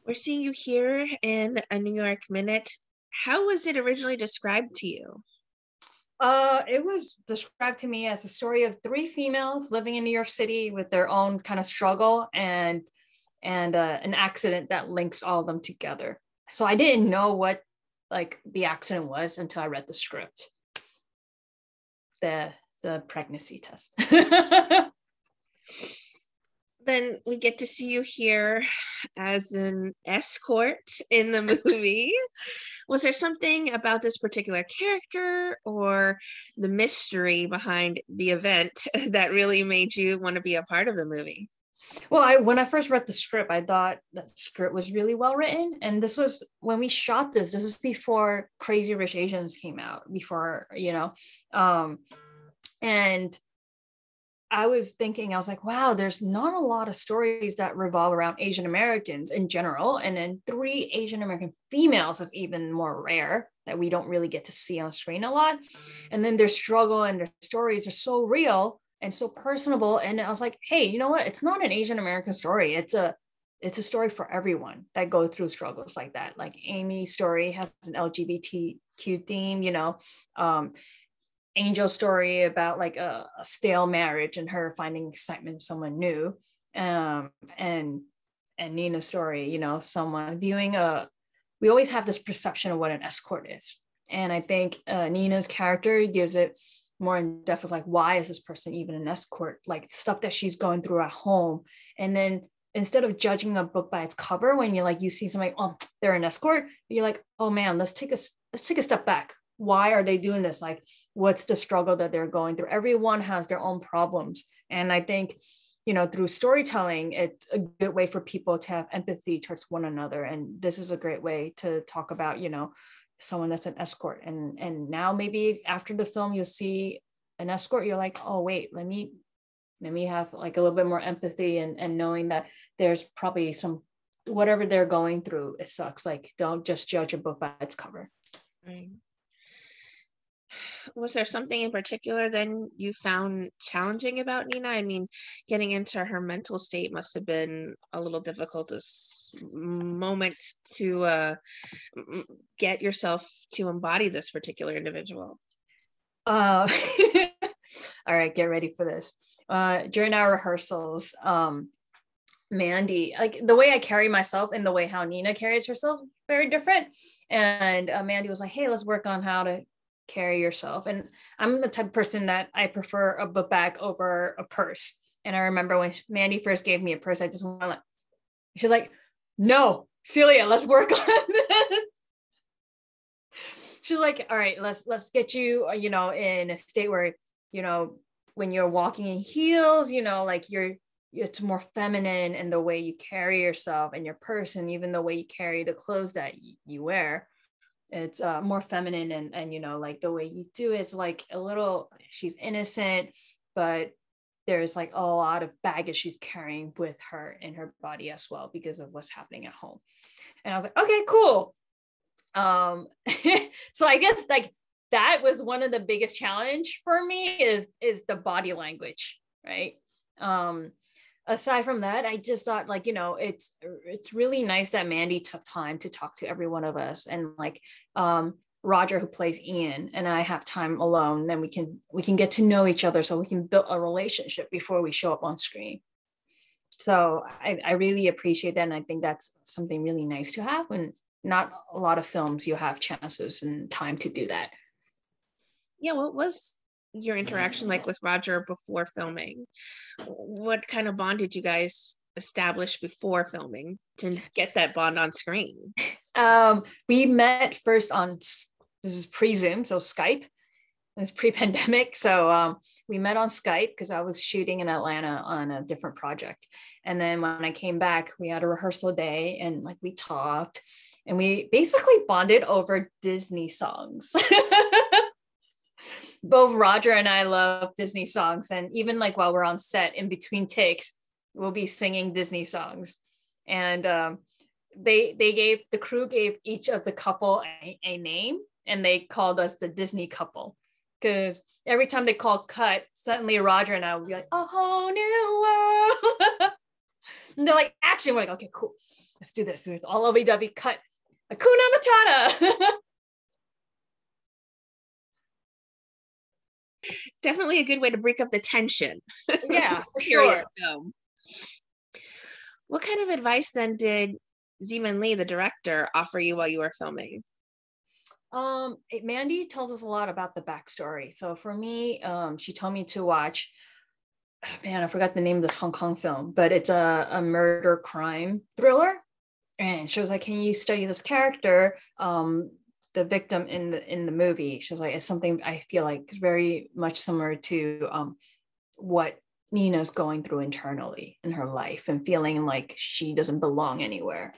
We're seeing you here in a New York Minute. How was it originally described to you? It was described to me as a story of three females living in New York City with their own kind of struggle and an accident that links all of them together. So I didn't know what like the accident was until I read the script, the pregnancy test. Then we get to see you here as an escort in the movie. Was there something about this particular character or the mystery behind the event that really made you want to be a part of the movie? Well, when I first read the script, I thought the script was really well written. And this was when we shot this is before Crazy Rich Asians came out, before, and I was thinking, I was like, wow, there's not a lot of stories that revolve around Asian Americans in general. And then three Asian American females is even more rare that we don't really get to see on screen a lot. And then their struggle and their stories are so real and so personable. And I was like, hey, you know what? It's not an Asian American story. It's a story for everyone that go through struggles like that. Like Amy's story has an LGBTQ theme, Angel's story about like a stale marriage and her finding excitement in someone new. And Nina's story, someone viewing we always have this perception of what an escort is. And I think Nina's character gives it more in depth of like, why is this person even an escort? Like stuff that she's going through at home. And then instead of judging a book by its cover, when you see somebody, oh, they're an escort, you're like, oh man, let's take a step back. Why are they doing this? Like, what's the struggle that they're going through? Everyone has their own problems. And I think, through storytelling, it's a good way for people to have empathy towards one another. And this is a great way to talk about, someone that's an escort. And now maybe after the film, you'll see an escort, you're like, oh, wait, let me have like a little bit more empathy and knowing that there's probably some, whatever they're going through, it sucks. Like, don't just judge a book by its cover. Right. Was there something in particular then you found challenging about Nina? I mean, getting into her mental state must have been a little difficult this moment to get yourself to embody this particular individual. All right, get ready for this. During our rehearsals, Mandy, like the way I carry myself and the way how Nina carries herself, very different. And Mandy was like, hey, let's work on how to carry yourself. And I'm the type of person that I prefer a book bag over a purse. And I remember when Mandy first gave me a purse, I just went like, she's like, no, Celia, let's work on this. She's like, all right, let's get you, in a state where, when you're walking in heels, like it's more feminine in the way you carry yourself and your person, even the way you carry the clothes that you wear. It's more feminine and like the way you do it, it's like a little, she's innocent, but there's like a lot of baggage she's carrying with her in her body as well because of what's happening at home. And I was like, okay, cool. So I guess like that was one of the biggest challenge for me is the body language, right? Aside from that, I just thought like, it's really nice that Mandy took time to talk to every one of us, and like Roger, who plays Ian, and I have time alone, then we can get to know each other so we can build a relationship before we show up on screen. So I really appreciate that. And I think that's something really nice to have, when not a lot of films you have chances and time to do that. Yeah, what was your interaction like with Roger before filming? What kind of bond did you guys establish before filming to get that bond on screen? We met first on, this is pre-Zoom, so Skype. It's pre-pandemic. So we met on Skype because I was shooting in Atlanta on a different project. And then when I came back, we had a rehearsal day and like we talked and we basically bonded over Disney songs. Both Roger and I love Disney songs. And even like while we're on set, in between takes, we'll be singing Disney songs. And the crew gave each of the couple a name, and they called us the Disney couple. Because every time they call cut, suddenly Roger and I would be like, a whole new world. And they're like, action. We're like, okay, cool. let's do this. It's all OVW cut. Hakuna Matata. Definitely a good way to break up the tension. Yeah, for Serious sure. film. What kind of advice then did Zeman Lee, the director, offer you while you were filming? Mandy tells us a lot about the backstory. So for me, she told me to watch, man, I forgot the name of this Hong Kong film, but it's a murder crime thriller. And she was like, can you study this character, the victim in the movie? She was like, it's something I feel like very much similar to what Nina's going through internally in her life and feeling like she doesn't belong anywhere.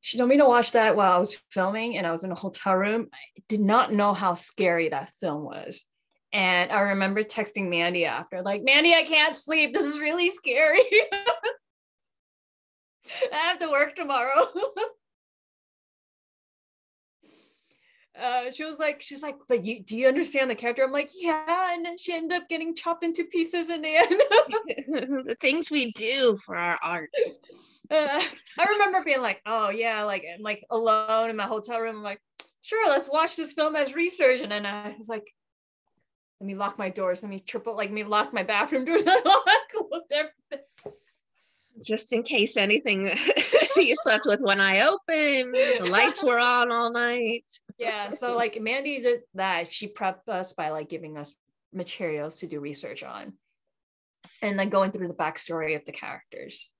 She told me to watch that while I was filming, and I was in a hotel room. I did not know how scary that film was. And I remember texting Mandy after, like, Mandy, I can't sleep. This is really scary. I have to work tomorrow. She was like, but do you understand the character? I'm like, yeah. And then she ended up getting chopped into pieces in the end. The things we do for our art. I remember being like, oh yeah, like I'm like alone in my hotel room. I'm like, sure, let's watch this film as research. And then I was like, let me lock my doors. Let me lock my bathroom doors. Just in case anything, you slept with one eye open, the lights were on all night. Yeah, so like Mandy did that. She prepped us by like giving us materials to do research on and then going through the backstory of the characters.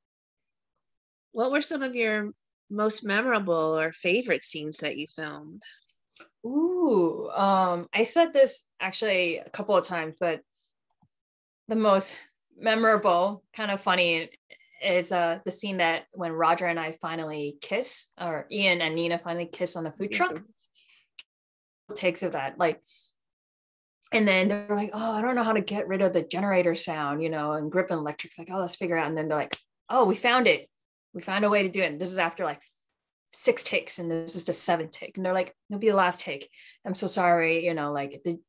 What were some of your most memorable or favorite scenes that you filmed? Ooh, I said this actually a couple of times, but the most memorable, kind of funny, is the scene that when Roger and I finally kiss, or Ian and Nina finally kiss on the food truck. Takes of that, like, and then they're like, oh, I don't know how to get rid of the generator sound, and Grip and Electric's like, oh, let's figure it out. And then they're like, oh, we found it. We found a way to do it. And this is after like 6 takes, and this is the 7th take. And they're like, it'll be the last take. I'm so sorry,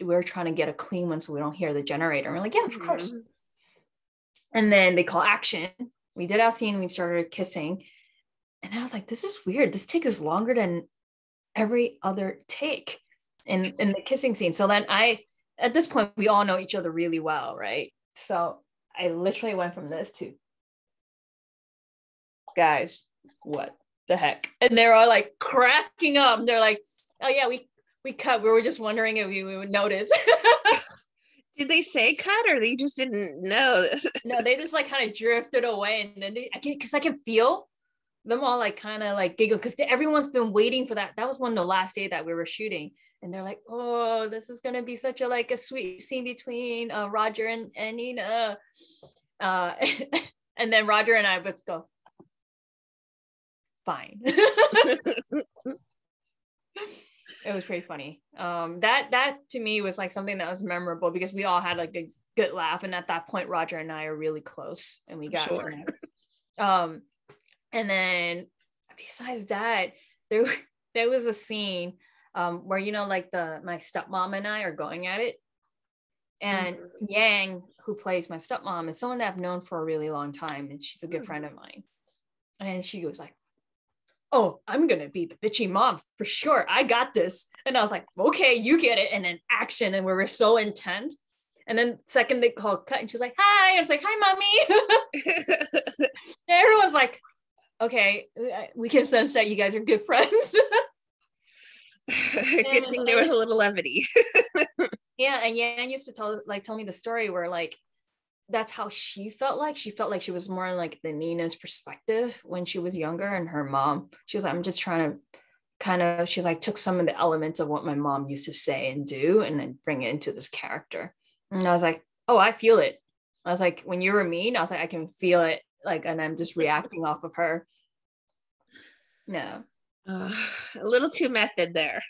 we're trying to get a clean one so we don't hear the generator. And we're like, yeah, of course. And then they call action. We did our scene. We started kissing. And I was like, this is weird. This take is longer than every other take in the kissing scene. So then at this point, we all know each other really well, right? So I literally went from this to, guys, what the heck? And they're all like cracking up. They're like, oh yeah, we cut. We were just wondering if we would notice. Did they say cut, or they just didn't know? No, they just like kind of drifted away, and then because I can feel them all like kind of like giggle because everyone's been waiting for that. That was one of the last day that we were shooting, and they're like, oh, this is gonna be such a sweet scene between Roger and Nina, and then Roger and I would go, fine. It was pretty funny. That to me was like something that was memorable because we all had like a good laugh, and at that point Roger and I are really close, and we got sure. And then besides that, there was a scene where like my stepmom and I are going at it, and Yang, who plays my stepmom, is someone that I've known for a really long time, and she's a good friend of mine. And she goes like, oh, I'm gonna be the bitchy mom for sure. I got this. And I was like, okay, you get it. And then action, and we were so intense. And then second they called cut, and she's like, hi. I was like, hi, mommy. Everyone's like, okay, we can sense that you guys are good friends. Good thing there was a little levity. Yeah, and Yan used to tell me the story where like that's how she felt like. She felt like she was more like the Nina's perspective when she was younger, and her mom, she was like, I'm just trying to kind of, she like took some of the elements of what my mom used to say and do and then bring it into this character. And I was like, oh, I feel it. I was like, when you were mean, I was like, I can feel it. Like, and I'm just reacting off of her. Yeah. A little too method there.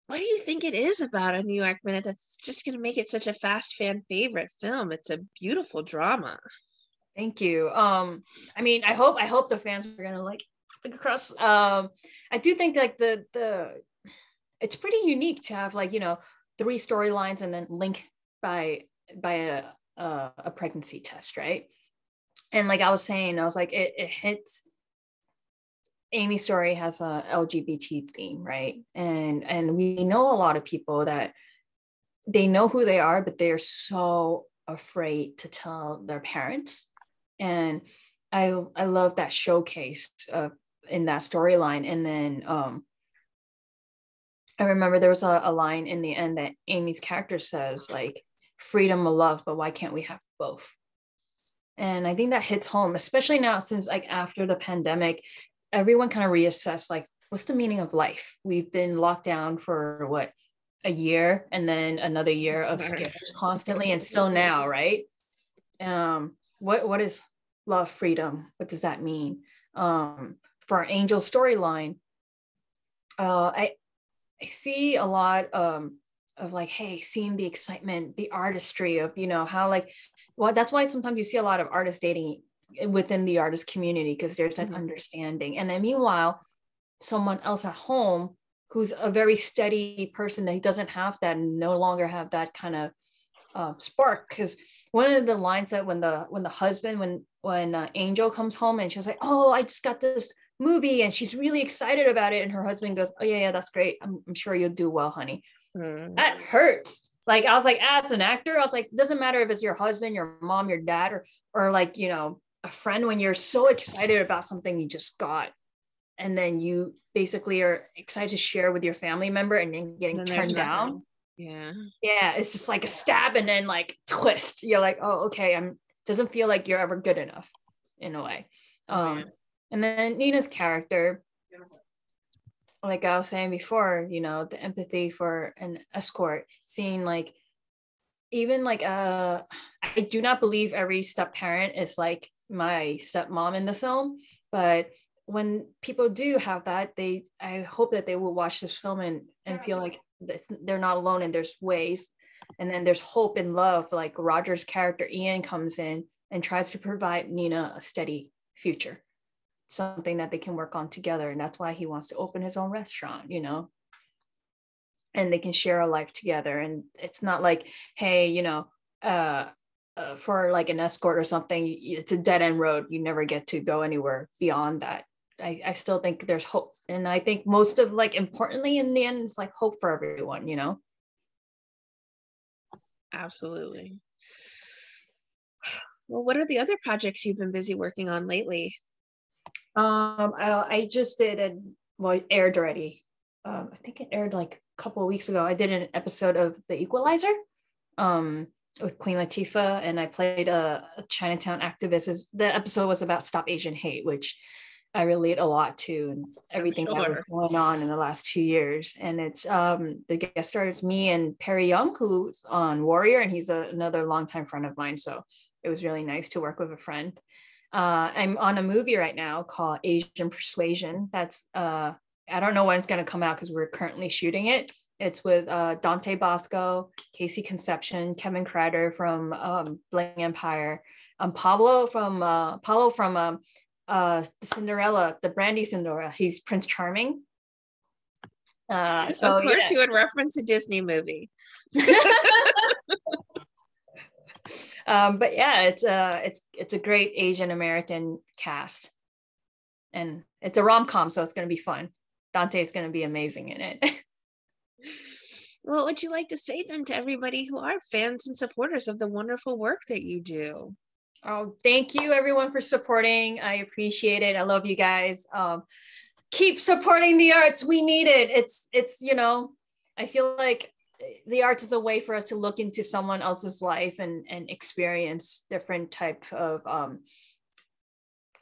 What do you think it is about A New York Minute that's just going to make it such a fast fan favorite film? It's a beautiful drama. Thank you. I mean, I hope the fans are gonna like across. I do think like the it's pretty unique to have like 3 storylines and then link by a pregnancy test, right? And like I was saying, I was like, it hits. Amy's story has a LGBT theme, right? And we know a lot of people that they know who they are, but they're so afraid to tell their parents. And I love that showcase in that storyline. And then I remember there was a line in the end that Amy's character says, like, freedom of love, but why can't we have both? And I think that hits home, especially now since like after the pandemic, everyone kind of reassess like, what's the meaning of life? We've been locked down for what, a year, and then another year of scares constantly, and still now, right? What is love, freedom? What does that mean? For our Angel storyline, I see a lot of like, hey, seeing the excitement, the artistry of, you know, how like, well, that's why sometimes you see a lot of artists dating within the artist community, because there's an understanding. And then meanwhile, someone else at home who's a very steady person that he doesn't have that, no longer have that kind of spark. Because one of the lines that when the husband, when Angel comes home and she's like, oh, I just got this movie and she's really excited about it, and her husband goes, oh yeah, that's great, I'm sure you'll do well, honey. That hurts. Like I was like, as an actor, I was like, doesn't matter if it's your husband, your mom, your dad, or like, you know, a friend, when you're so excited about something you just got, and then you basically are excited to share with your family member, and then getting turned down. Yeah, it's just like a stab and then like twist. You're like, oh, okay, doesn't feel like you're ever good enough in a way. And then Nina's character, like I was saying before, you know, the empathy for an escort, seeing like, even like I do not believe every step parent is like my stepmom in the film, but when people do have that, I hope that they will watch this film and feel like they're not alone, and there's ways, and then there's hope and love. Like Roger's character Ian comes in and tries to provide Nina a steady future, something that they can work on together. And that's why he wants to open his own restaurant, you know, and they can share a life together. And it's not like, hey, you know, for like an escort or something, it's a dead end road. You never get to go anywhere beyond that. I still think there's hope. And I think most of, like, importantly in the end, it's like hope for everyone, you know? Absolutely. Well, what are the other projects you've been busy working on lately? I just did it aired already. I think it aired like a couple of weeks ago. I did an episode of The Equalizer with Queen Latifah, and I played a Chinatown activist. The episode was about Stop Asian Hate, which I relate a lot to, and everything that was going on in the last 2 years. And it's the guest star is me and Perry Young, who's on Warrior, and he's another longtime friend of mine. So it was really nice to work with a friend. I'm on a movie right now called Asian Persuasion. That's I don't know when it's going to come out because we're currently shooting it. It's with Dante Bosco, Casey Conception, Kevin Kreider from Bling Empire, Pablo from the Cinderella, the Brandy Cinderella. He's Prince Charming. So of course, you would reference a Disney movie. But yeah, it's a great Asian American cast, and it's a rom-com, so it's going to be fun. Dante is going to be amazing in it. Well, what would you like to say then to everybody who are fans and supporters of the wonderful work that you do? Oh, thank you everyone for supporting. I appreciate it. I love you guys. Keep supporting the arts. We need it. It's you know, I feel like the arts is a way for us to look into someone else's life and experience different type of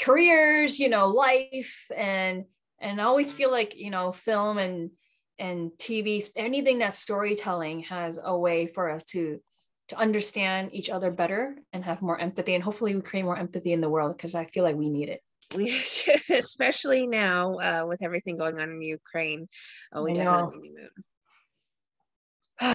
careers, you know, life, and I always feel like, you know, film and TV, anything that's storytelling has a way for us to understand each other better and have more empathy, and hopefully we create more empathy in the world, because I feel like we need it. We especially now with everything going on in Ukraine. We definitely need it.